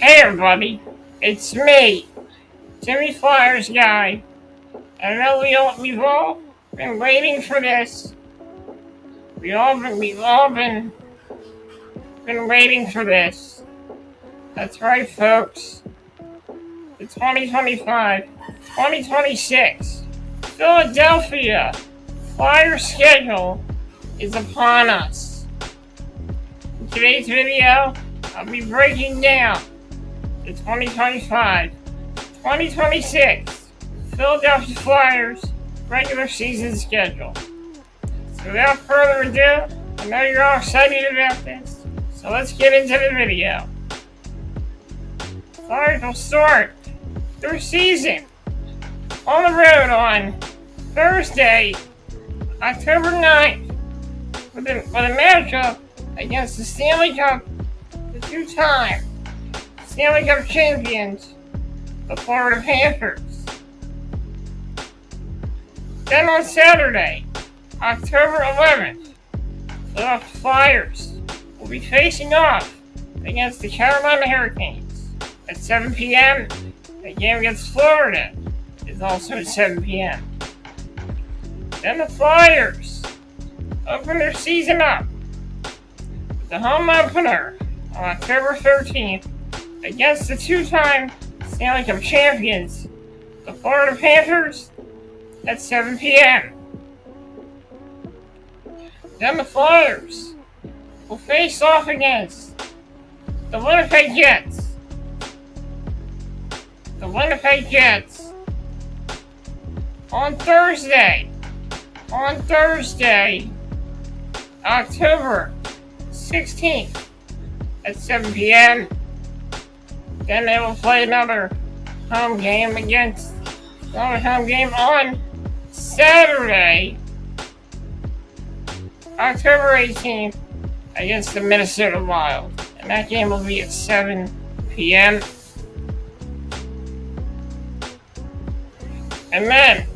Hey everybody, it's me, Jimmy Flyers guy. I know we've all been waiting for this. We've all been waiting for this. That's right, folks. The 2025, 2026 Philadelphia Flyers schedule is upon us. In today's video, I'll be breaking down the 2025-2026 Philadelphia Flyers regular season schedule. So without further ado, I know you're all excited about this, so let's get into the video. Flyers will start their season on the road on Thursday, October 9th, with a matchup against the the two-time Stanley Cup champions, the Florida Panthers. Then on Saturday, October 11th, the Flyers will be facing off against the Carolina Hurricanes at 7 p.m. The game against Florida is also at 7 p.m. Then the Flyers open their season up with the home opener on October 13th against the two-time Stanley Cup champions, the Florida Panthers, at 7 p.m. Then the Flyers will face off against the Winnipeg Jets. The Winnipeg Jets on Thursday, October 16th at 7 p.m. Then they will play another home game on Saturday, October 18th against the Minnesota Wild. And that game will be at 7 p.m. And then,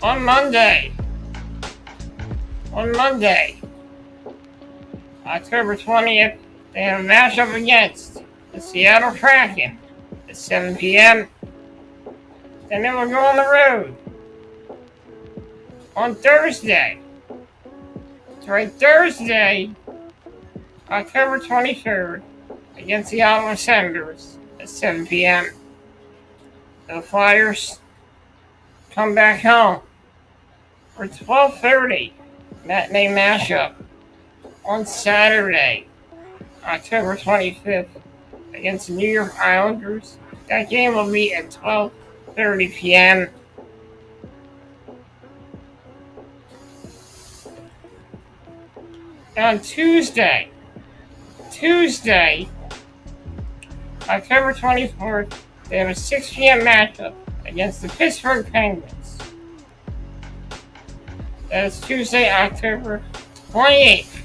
on Monday, October 20th, they have a matchup against the Seattle Kraken at 7 p.m. Then they will go on the road on Thursday, October 23rd, against the Ottawa Senators at 7 p.m. The Flyers come back home for 12:30 matinee matchup on Saturday, October 25th, against the New York Islanders. That game will be at 12:30 p.m. On Tuesday, October 24th, they have a 6 p.m. matchup against the Pittsburgh Penguins. That is Tuesday, October 28th.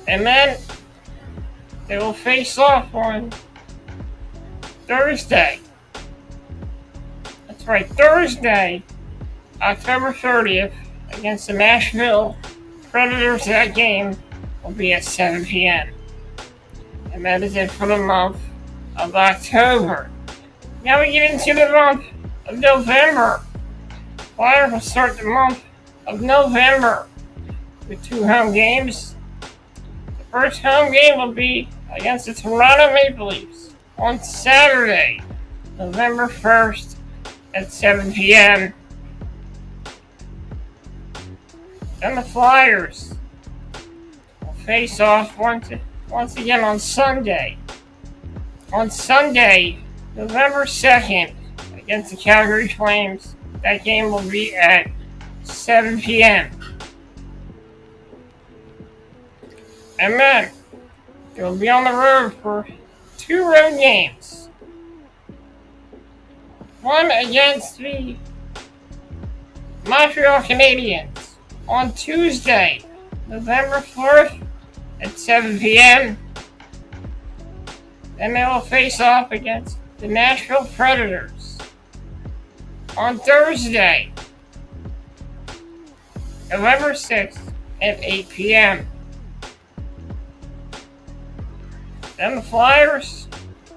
And then they will face off on Thursday. That's right, Thursday, October 30th, against the Nashville Predators. That game will be at 7 p.m. And that is it for the month of October. Now we get into the month of November. Flyers will start the month of November with 2 home games. The first home game will be against the Toronto Maple Leafs on Saturday, November 1st at 7 p.m. Then the Flyers will face off once again on Sunday. On Sunday, November 2nd, against the Calgary Flames. That game will be at 7 p.m. And then they'll be on the road for 2 road games. One against the Montreal Canadiens on Tuesday, November 4th at 7 p.m. Then they will face off against the Nashville Predators on Thursday, November 6th at 8 p.m. Then the Flyers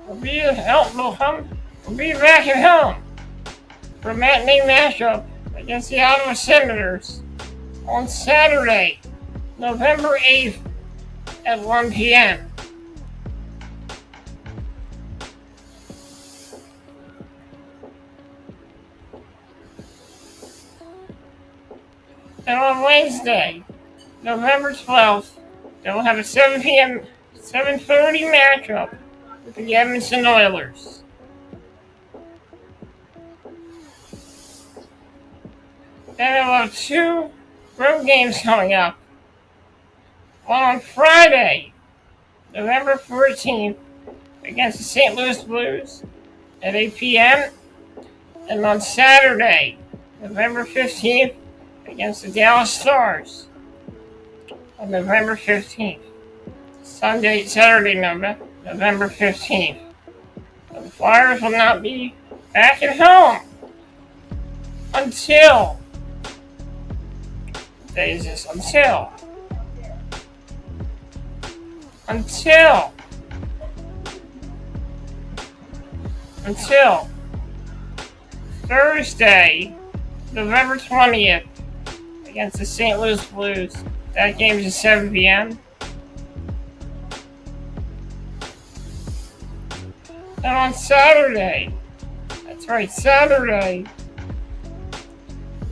will be will be back at home for a matinee matchup against the Ottawa Senators on Saturday, November 8th at 1 p.m. And on Wednesday, November 12th, they will have a 7 p.m. 7:30 matchup with the Edmonton Oilers. Then they will have two road games coming up. One on Friday, November 14th, against the St. Louis Blues at 8 p.m. And on Saturday, November 15th, against the Dallas Stars on November 15th. Saturday, November 15th. The Flyers will not be back at home until, what day is this? Until Thursday, November 20th, against the St. Louis Blues. That game is at 7 p.m. And on Saturday, Saturday,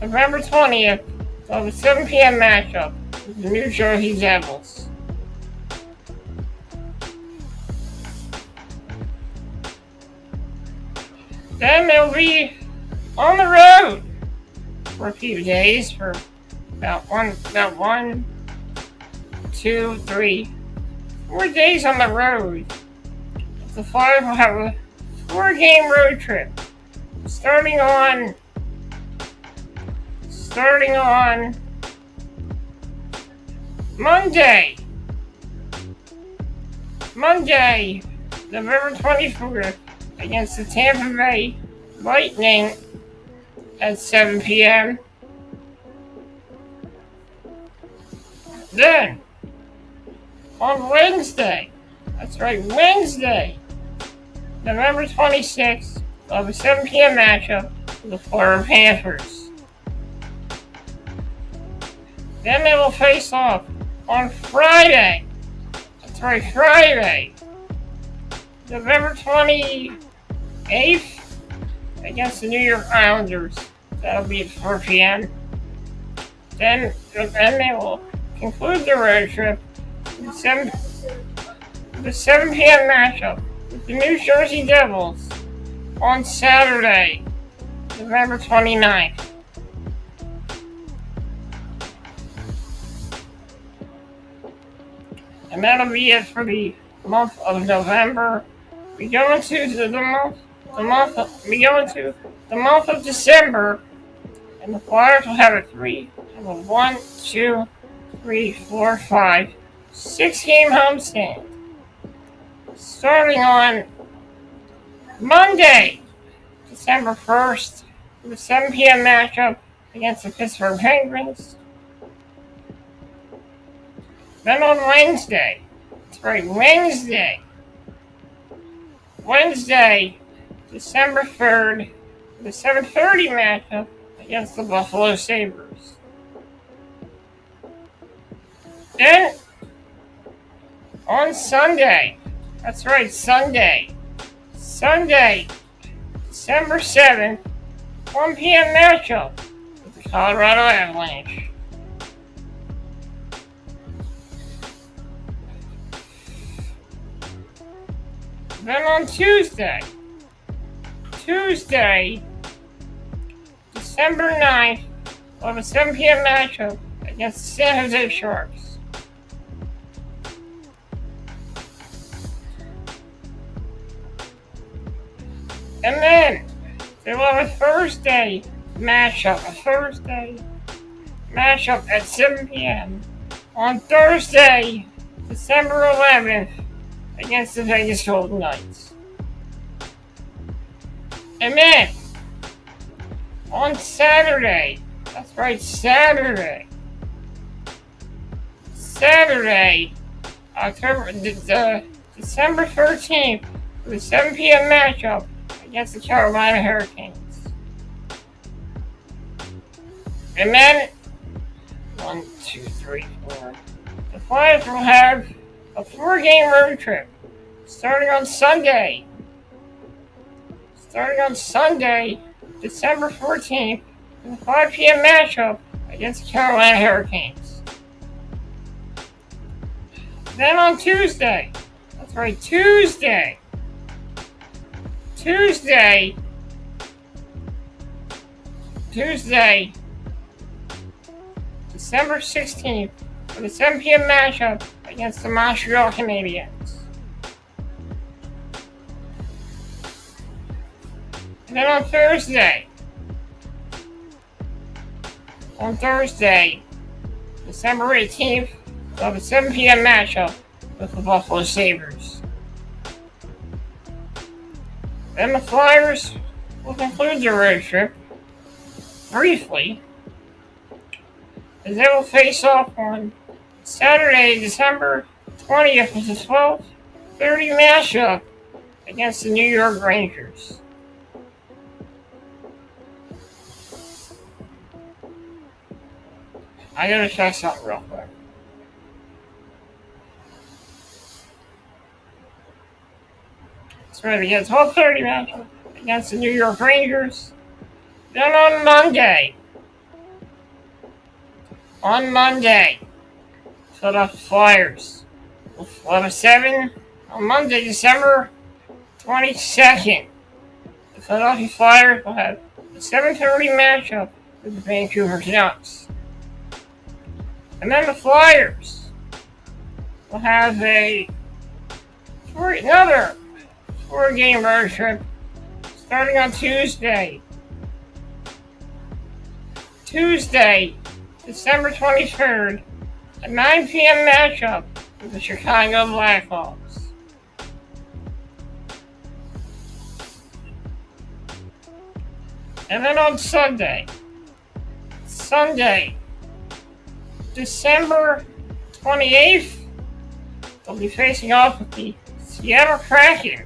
November 20th, we'll have a 7 p.m. matchup with the New Jersey Devils. Then they'll be on the road for a few days, for about 4 days on the road. The Flyers will have a 4-game road trip, starting on Monday, November 24th, against the Tampa Bay Lightning at 7 p.m. Then, on Wednesday, November 26th, we'll have a 7 p.m. matchup with the Florida Panthers. Then they will face off on Friday, November 28th, against the New York Islanders. That'll be at 4 p.m. Then they will conclude the road trip with the 7 p.m. matchup with the New Jersey Devils on Saturday, November 29th. And that'll be it for the month of November. We go into the month of December, and the Flyers will have a 6-game homestand, starting on Monday, December 1st, with a 7 p.m. matchup against the Pittsburgh Penguins. Then on Wednesday, December 3rd, the 7:30 matchup against the Buffalo Sabres. Then, on Sunday, Sunday, December 7th, 1 p.m. matchup with the Colorado Avalanche. Then on Tuesday, December 9th, we'll have a 7 p.m. matchup against the San Jose Sharks. And then they will have a Thursday matchup at 7 p.m. on Thursday, December 11th, against the Vegas Golden Knights. And then, on Saturday, October December 13th for the 7 p.m. matchup against the Carolina Hurricanes. And then, 1, 2, 3, 4. The Flyers will have a 4-game road trip starting on Sunday. December 14th, for the 5 p.m. matchup against the Carolina Hurricanes. Then on Tuesday, Tuesday, December 16th, for the 7 p.m. matchup against the Montreal Canadiens. And then on Thursday, December 18th, we'll have a 7 p.m. matchup with the Buffalo Sabres. Then the Flyers will conclude their road trip briefly, as they will face off on Saturday, December 20th with the 12:30 matchup against the New York Rangers. I gotta check something real quick. So we get 12:30 matchup against the New York Rangers. Then on Monday, Philadelphia Flyers will have a 7 on Monday, December 22nd. The Philadelphia Flyers will have a 7:30 matchup with the Vancouver Canucks. And then the Flyers will have another 4-game road trip starting on Tuesday, December 23rd, a 9 p.m. matchup with the Chicago Blackhawks. And then on Sunday, December 28th, they'll be facing off with the Seattle Kraken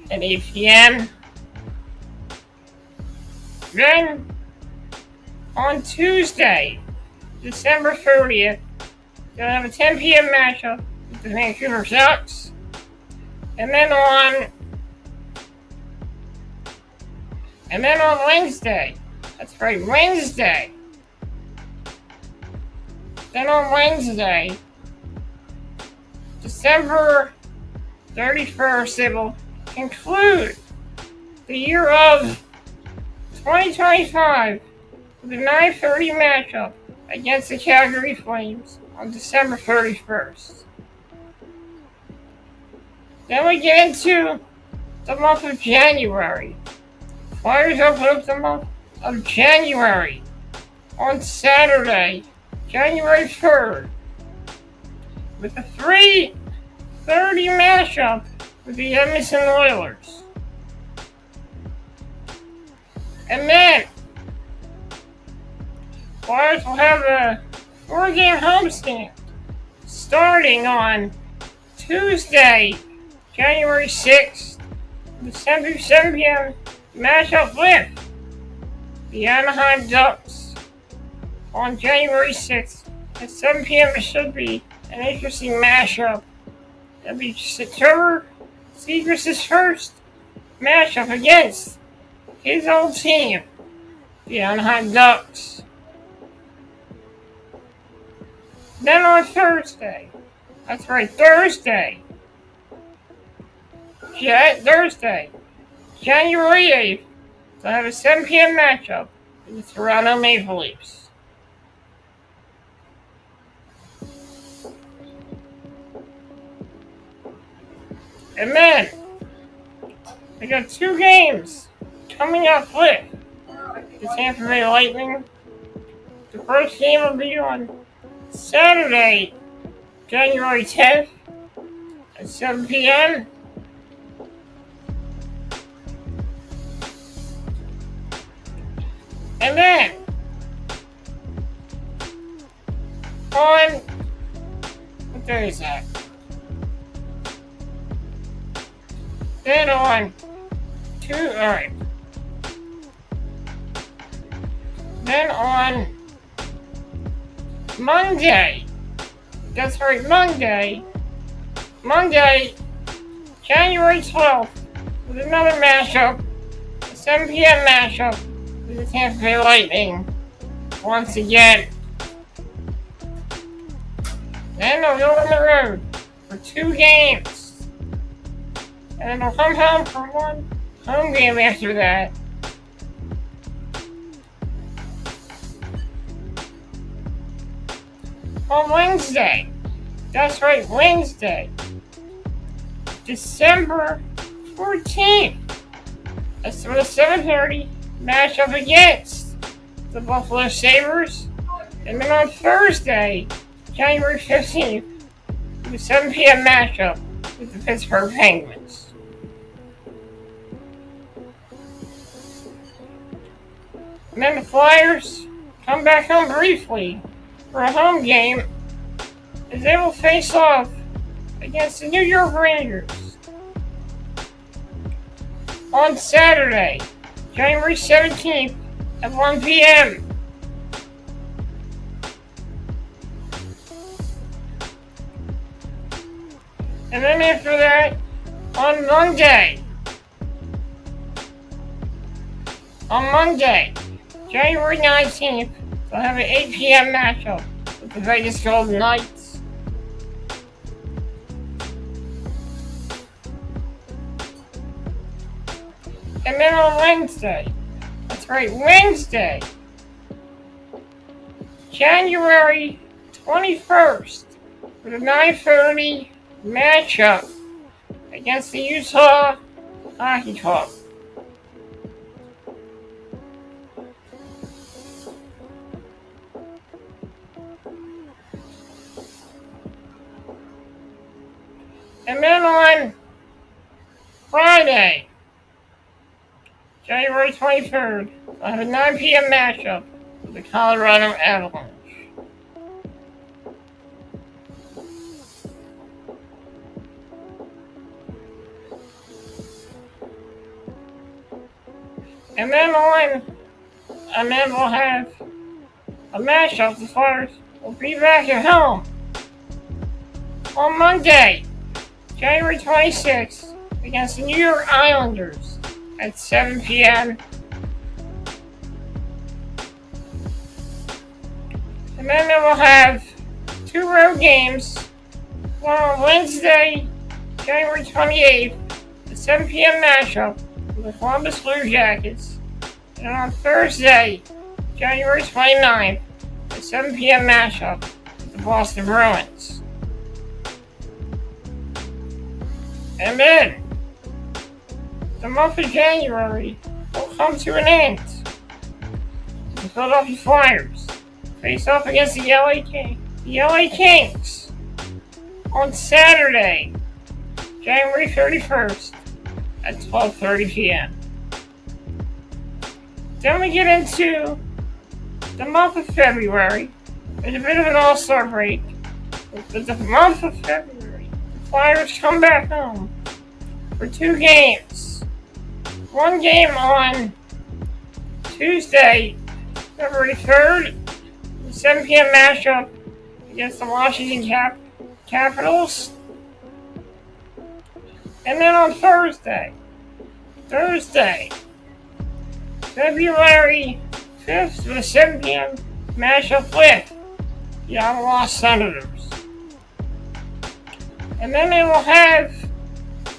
at 8 p.m. Then, on Tuesday, December 30th, they'll have a 10 p.m. matchup with the Vancouver Canucks. And then on Wednesday, December 31st, they will conclude the year of 2025 with a 9:30 matchup against the Calgary Flames on December 31st. Then we get into the month of January. Flyers open up the month of January on Saturday, January 3rd, with a 3:30 matchup with the Edmonton Oilers. And then, Flyers will have a 4-game homestand starting on Tuesday, January 6th, with a 7 p.m. matchup with the Anaheim Ducks on January 6th. At 7 p.m. it should be an interesting matchup. It'll be Trevor Zegras' first matchup against his old team, the Anaheim Ducks. Then on Thursday, January 8th, they'll have a 7 p.m. matchup with the Toronto Maple Leafs. And then, we got 2 games coming up with the Tampa Bay Lightning. The first game will be on Saturday, January 10th at 7 p.m. And then, what day is that? Then on two, alright. Then on Monday, that's right, Monday, January 12th, with another mashup, a 7 p.m. mashup with the Tampa Bay Lightning once again. Then they'll go on the road for 2 games, and then they'll come home for 1 home game after that. On Wednesday, that's right, Wednesday, December 14th, that's for the 7:30 matchup against the Buffalo Sabres. And then on Thursday, January 15th, the 7 p.m. matchup with the Pittsburgh Penguins. And then the Flyers come back home briefly for a home game as they will face off against the New York Rangers on Saturday, January 17th at 1 p.m. And then after that, on Monday, January 19th, they'll have an 8 p.m. matchup with the Vegas Golden Knights. And then on Wednesday, that's right, Wednesday, January 21st, for the 9:30 matchup against the Utah Hockey Club. And then on Friday, January 23rd, we'll have a 9 p.m. matchup with the Colorado Avalanche. And then we'll have a matchup. The Flyers will be back at home on Monday, January 26th, against the New York Islanders at 7 p.m. And then they will have 2 road games. One on Wednesday, January 28th, at 7 p.m. matchup with the Columbus Blue Jackets. And on Thursday, January 29th, at 7 p.m. matchup with the Boston Bruins. And then, the month of January will come to an end. The Philadelphia Flyers face off against the LA Kings on Saturday, January 31st at 12:30 p.m. Then we get into the month of February. There's a bit of an all-star break. But the month of February, the Flyers come back home for 2 games. 1 game on Tuesday, February 3rd, the 7 p.m. matchup against the Washington Capitals. And then on Thursday, February 5th, the 7 p.m. matchup with the Ottawa Senators. And then they will have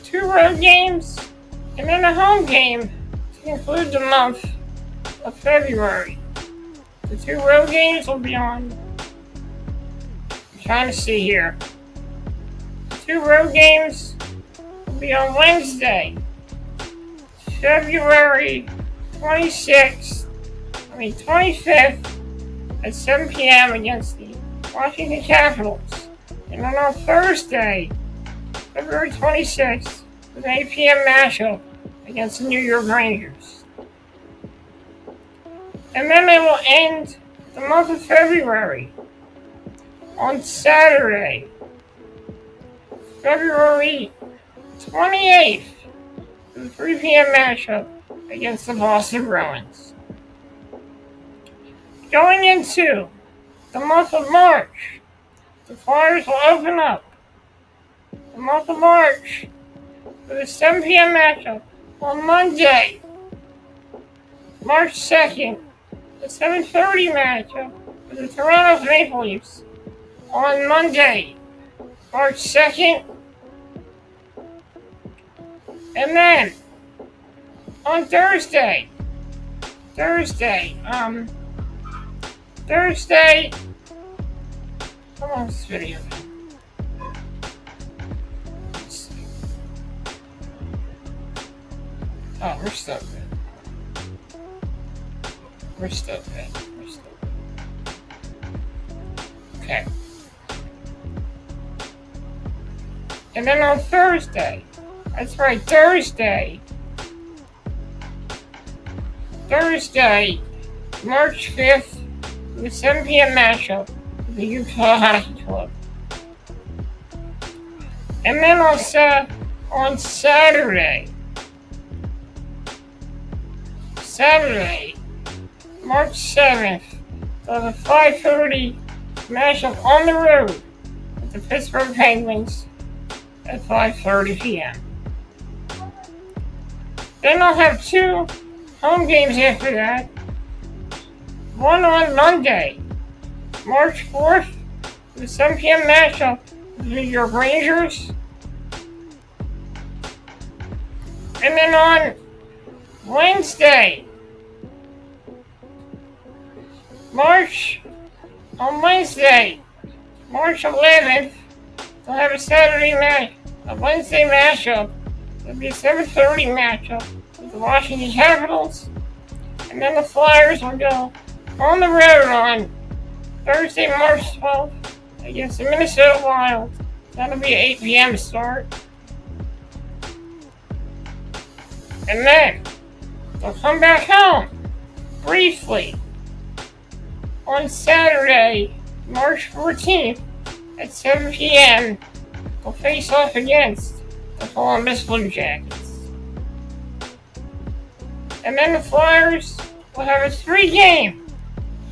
2 road games and then a home game to conclude the month of February. The 2 road games will be on, I'm trying to see here. The 2 road games will be on Wednesday, February 25th at 7 p.m. against the Washington Capitals. And then on Thursday, February 26th, with an 8 p.m. matchup against the New York Rangers. And then they will end the month of February on Saturday, February 28th, the 3 p.m. matchup against the Boston Bruins. Going into the month of March, the Flyers will open up the month of March with a 7 p.m. matchup on Monday, March 2nd, the 7:30 matchup with the Toronto Maple Leafs on Monday, March 2nd, and then on Thursday, come on, this video. Let's see. Oh, we're still good. We're still good. Okay. And then on Thursday, that's right, Thursday, March 5th, the 7 p.m. matchup with the Utah Hockey Club. And then on Saturday, March 7th, the 5:30 matchup on the road with the Pittsburgh Penguins at 5:30 p.m. Then I'll have 2 home games after that. One on Monday, March 4th, the 7 p.m. matchup with the New York Rangers. And then on Wednesday, March 11th, they'll have a Wednesday matchup. It'll be a 7:30 matchup with the Washington Capitals. And then the Flyers will go on the road on Thursday, March 12th against the Minnesota Wild. That'll be an 8 p.m. start. And then they'll come back home briefly on Saturday, March 14th at 7 p.m. They'll face off against the Columbus Blue Jackets. And then the Flyers will have a 3-game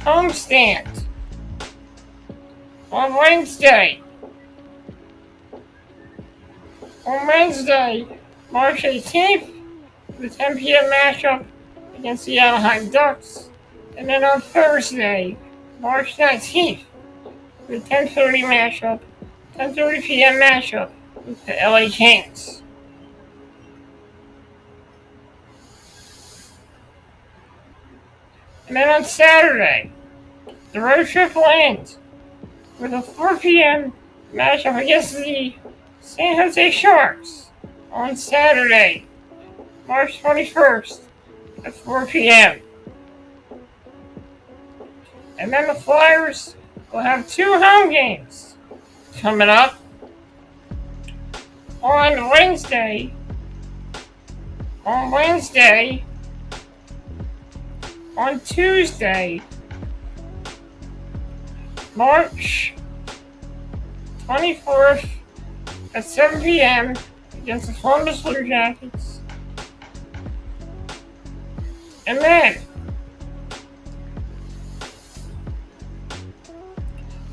homestand on Wednesday. March 18th, the 10 p.m. matchup against the Anaheim Ducks. And then on Thursday, March 19th, the 10:30 p.m. matchup with the LA Kings. And then on Saturday, the road trip will end with a 4 p.m. matchup against the San Jose Sharks on Saturday, March 21st at 4 p.m. And then the Flyers will have 2 home games coming up on Wednesday, on Tuesday, March 24th at 7 p.m. against the Columbus Blue Jackets. And then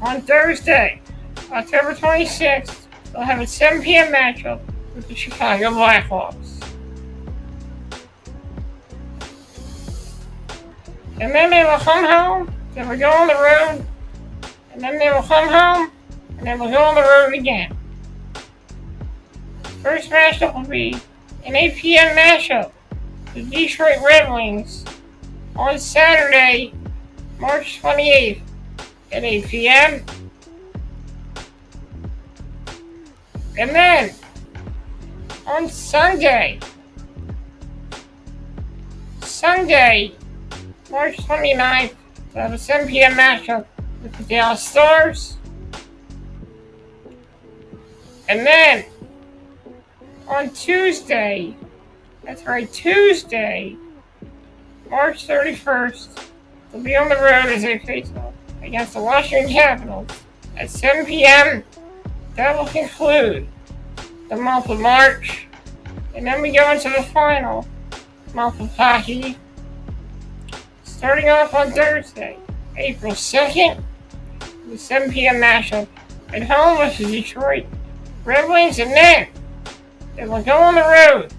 on Thursday, October 26th, they'll have a 7 p.m. matchup with the Chicago Blackhawks. And then they will come home, they will go on the road, and then they will come home, and they will go on the road again. First matchup will be an 8 p.m. matchup with the Detroit Red Wings on Saturday, March 28th at 8 p.m. And then on Sunday, March 29th, we'll have a 7 p.m. matchup with the Dallas Stars. And then on Tuesday, Tuesday, March 31st, they'll be on the road as they face off against the Washington Capitals at 7 p.m. That will conclude the month of March. And then we go into the final month of hockey, starting off on Thursday, April 2nd, the 7 p.m. matchup at home with the Detroit Red Wings, and then they will go on the road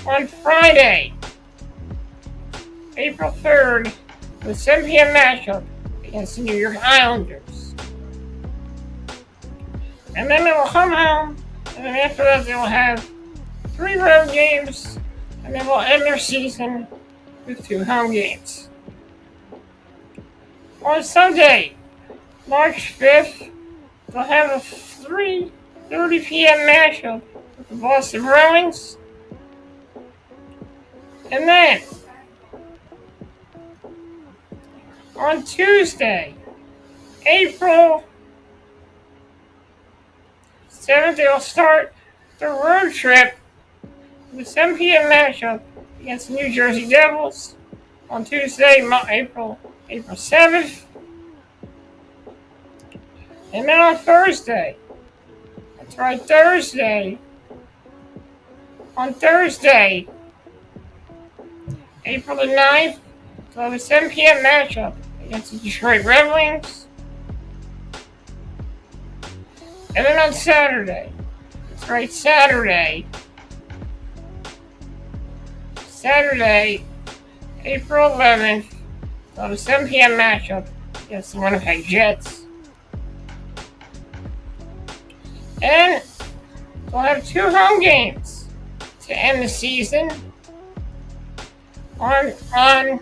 on Friday, April 3rd, the 7 p.m. matchup against the New York Islanders. And then they will come home, and then after that they will have 3 road games, and they will end their season with 2 home games. On Sunday, March 5th, they'll have a 3:30 p.m. matchup with the Boston Bruins. And then, on Tuesday, April 7th, they'll start their road trip with a 7 p.m. matchup against the New Jersey Devils on Tuesday, April 7th. And then on Thursday, that's right, on Thursday, April the 9th, they'll have a 7 p.m. matchup against the Detroit Red Wings. And then on Saturday, that's right, Saturday, April 11th, they'll have a 7 p.m. matchup against the Winnipeg Jets. And we'll have 2 home games to end the season. Hang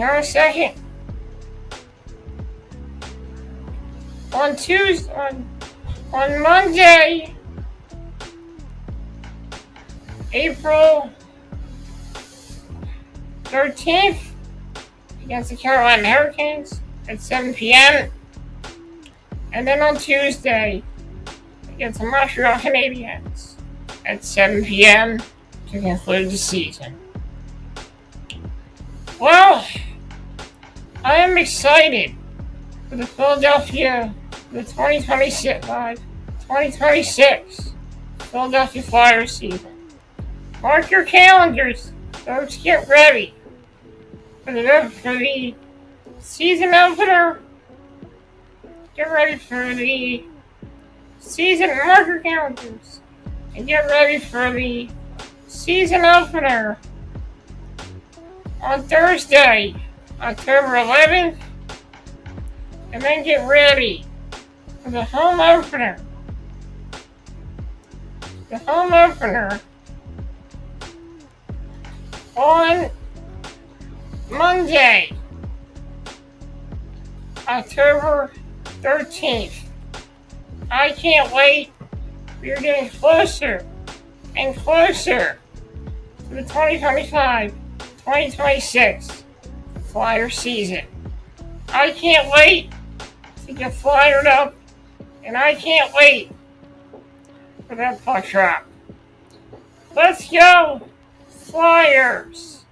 on a second. On Monday, April 13th, against the Carolina Hurricanes at 7 p.m. And then on Tuesday, against the Montreal Canadiens at 7 p.m. to conclude the season. Well, I am excited for the Philadelphia, the 2026 Philadelphia Flyers season. Mark your calendars, folks. Get ready for the season opener. Get ready for the season, mark your calendars, and get ready for the season opener on Thursday, October 11th, and then get ready for the home opener. The home opener on Monday, October 13th. I can't wait. We're getting closer and closer to the 2025-2026 Flyer season. I can't wait to get flyered up, and I can't wait for that puck drop. Let's go, Flyers!